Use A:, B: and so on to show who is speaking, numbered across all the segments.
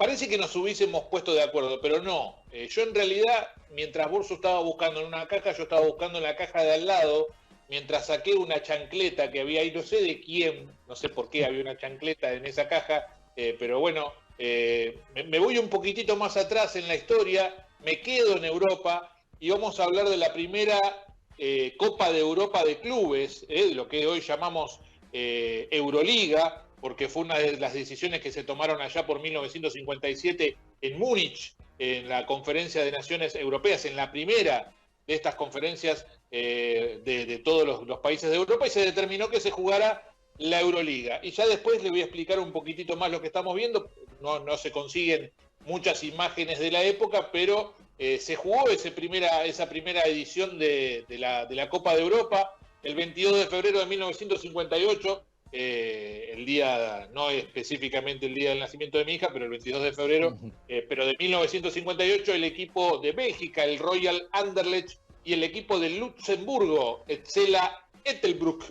A: parece que nos hubiésemos puesto de acuerdo, pero no. Yo en realidad, mientras Burso estaba buscando en una caja, yo estaba buscando en la caja de al lado, mientras saqué una chancleta que había ahí, no sé de quién, no sé por qué había una chancleta en esa caja, pero bueno, me voy un poquitito más atrás en la historia, me quedo en Europa y vamos a hablar de la primera Copa de Europa de clubes, lo que hoy llamamos Euroliga, porque fue una de las decisiones que se tomaron allá por 1957 en Múnich, en la Conferencia de Naciones Europeas, en la primera de estas conferencias de todos los países de Europa, y se determinó que se jugara la Euroliga. Y ya después le voy a explicar un poquitito más lo que estamos viendo. No se consiguen muchas imágenes de la época, pero se jugó esa primera edición de la Copa de Europa el 22 de febrero de 1958. El día, no específicamente el día del nacimiento de mi hija, pero el 22 de febrero, pero de 1958, el equipo de Bélgica, el Royal Anderlecht, y el equipo de Luxemburgo, Etzela Ettelbruck,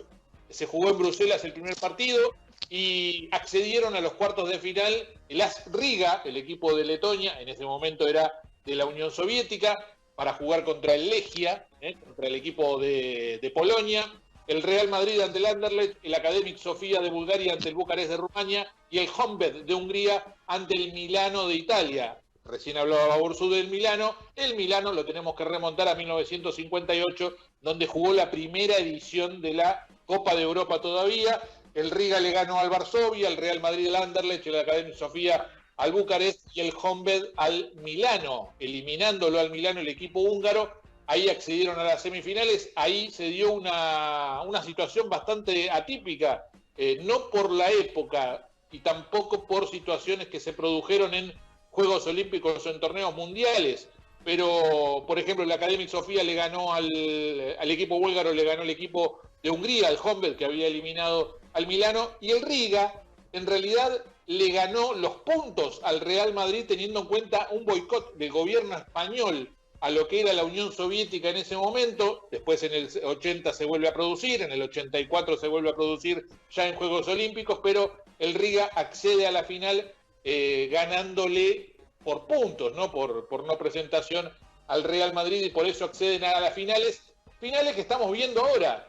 A: se jugó en Bruselas el primer partido y accedieron a los cuartos de final el AS Riga, el equipo de Letonia, en ese momento era de la Unión Soviética, para jugar contra el Legia, contra el equipo de Polonia, el Real Madrid ante el Anderlecht, el Academic Sofía de Bulgaria ante el Bucarest de Rumania y el Honvéd de Hungría ante el Milano de Italia. Recién hablaba Borsu del Milano. El Milano lo tenemos que remontar a 1958, donde jugó la primera edición de la Copa de Europa todavía. El Riga le ganó al Varsovia, el Real Madrid al Anderlecht, el Academic Sofía al Bucarest y el Honvéd al Milano, eliminándolo al Milano el equipo húngaro. Ahí accedieron a las semifinales. Ahí se dio una situación bastante atípica, no por la época y tampoco por situaciones que se produjeron en Juegos Olímpicos o en torneos mundiales, pero por ejemplo el Academic Sofía le ganó al equipo búlgaro, le ganó el equipo de Hungría, al Honvéd, que había eliminado al Milano, y el Riga en realidad le ganó los puntos al Real Madrid, teniendo en cuenta un boicot del gobierno español a lo que era la Unión Soviética en ese momento. Después en el 80 se vuelve a producir, en el 84 se vuelve a producir ya en Juegos Olímpicos, pero el Riga accede a la final ganándole por puntos, ¿no? Por no presentación al Real Madrid, y por eso acceden a las finales que estamos viendo ahora.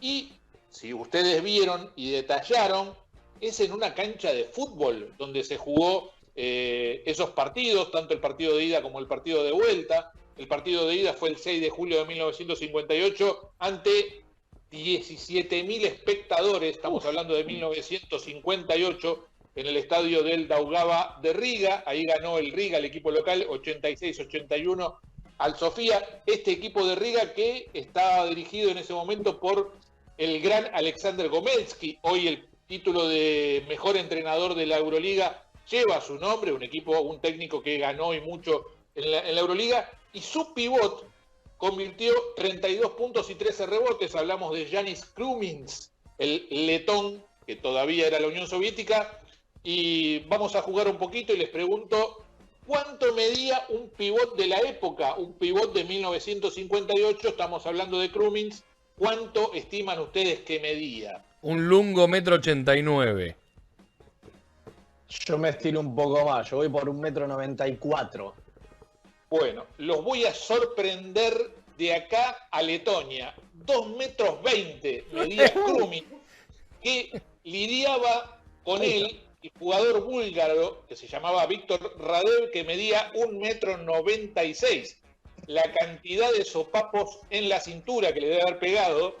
A: Y si ustedes vieron y detallaron, es en una cancha de fútbol donde se jugó esos partidos, tanto el partido de ida como el partido de vuelta. El partido de ida fue el 6 de julio de 1958 ante 17.000 espectadores, estamos hablando de 1958, en el estadio del Daugava de Riga. Ahí ganó el Riga, el equipo local, 86-81 al Sofía. Este equipo de Riga que estaba dirigido en ese momento por el gran Alexander Gomelski. Hoy el título de mejor entrenador de la Euroliga lleva su nombre, un técnico que ganó y mucho en la Euroliga. Y su pivot convirtió 32 puntos y 13 rebotes. Hablamos de Janis Krumins, el letón, que todavía era la Unión Soviética. Y vamos a jugar un poquito y les pregunto, ¿cuánto medía un pivot de la época? Un pivot de 1958, estamos hablando de Krumins. ¿Cuánto estiman ustedes que medía?
B: Un lungo 1,89 m.
C: Yo me estiro un poco más, yo voy por 1,94 m.
A: Bueno, los voy a sorprender de acá a Letonia. 2,20 m medía Krumins, que lidiaba con él el jugador búlgaro que se llamaba Víctor Radev, que medía 1,96 m. La cantidad de sopapos en la cintura que le debe haber pegado,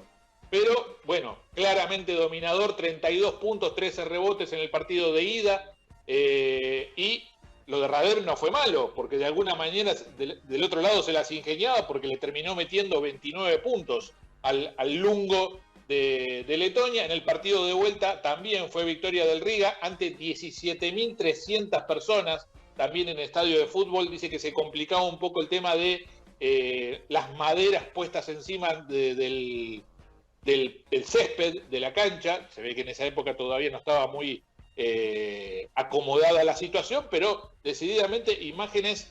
A: pero bueno, claramente dominador, 32 puntos, 13 rebotes en el partido de ida, y lo de Radev no fue malo, porque de alguna manera del otro lado se las ingeniaba, porque le terminó metiendo 29 puntos al lungo de Letonia. En el partido de vuelta también fue victoria del Riga ante 17.300 personas, también en estadio de fútbol. Dice que se complicaba un poco el tema de las maderas puestas encima del césped de la cancha. Se ve que en esa época todavía no estaba muy acomodada la situación, pero decididamente imágenes,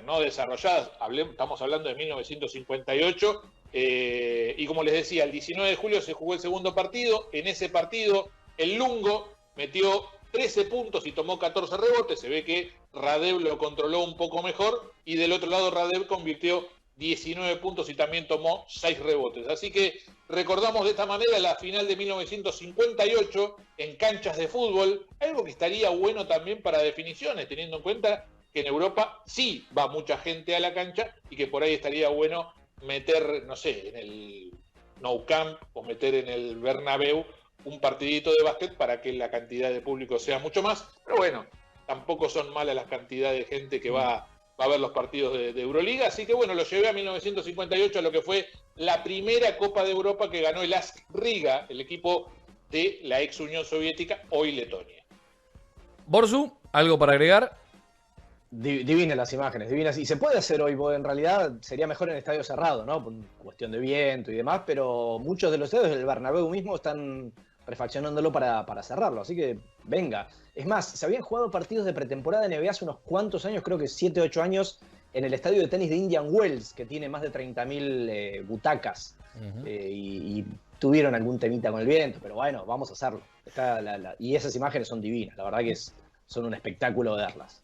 A: no desarrolladas. Estamos hablando de 1958, y como les decía, el 19 de julio se jugó el segundo partido. En ese partido el Lungo metió 13 puntos y tomó 14 rebotes. Se ve que Radev lo controló un poco mejor. Y del otro lado, Radev convirtió 19 puntos y también tomó 6 rebotes. Así que recordamos de esta manera la final de 1958 en canchas de fútbol. Algo que estaría bueno también para definiciones, teniendo en cuenta que en Europa sí va mucha gente a la cancha y que por ahí estaría bueno meter, no sé, en el Nou Camp o meter en el Bernabéu un partidito de básquet para que la cantidad de público sea mucho más. Pero bueno, tampoco son malas las cantidades de gente que va a ver los partidos de Euroliga. Así que bueno, lo llevé a 1958, a lo que fue la primera Copa de Europa que ganó el ASK Riga, el equipo de la ex Unión Soviética, hoy Letonia.
B: Borsu, ¿algo para agregar?
C: Divinas las imágenes, divinas. Y se puede hacer hoy, porque en realidad sería mejor en estadio cerrado, ¿no? Por cuestión de viento y demás, pero muchos de los estadios del Bernabéu mismo están refaccionándolo para cerrarlo, así que venga. Es más, se habían jugado partidos de pretemporada de NBA hace unos cuantos años, creo que 7, 8 años, en el estadio de tenis de Indian Wells, que tiene más de 30.000 butacas, y tuvieron algún temita con el viento, pero bueno, vamos a hacerlo. Y esas imágenes son divinas, la verdad que son un espectáculo verlas.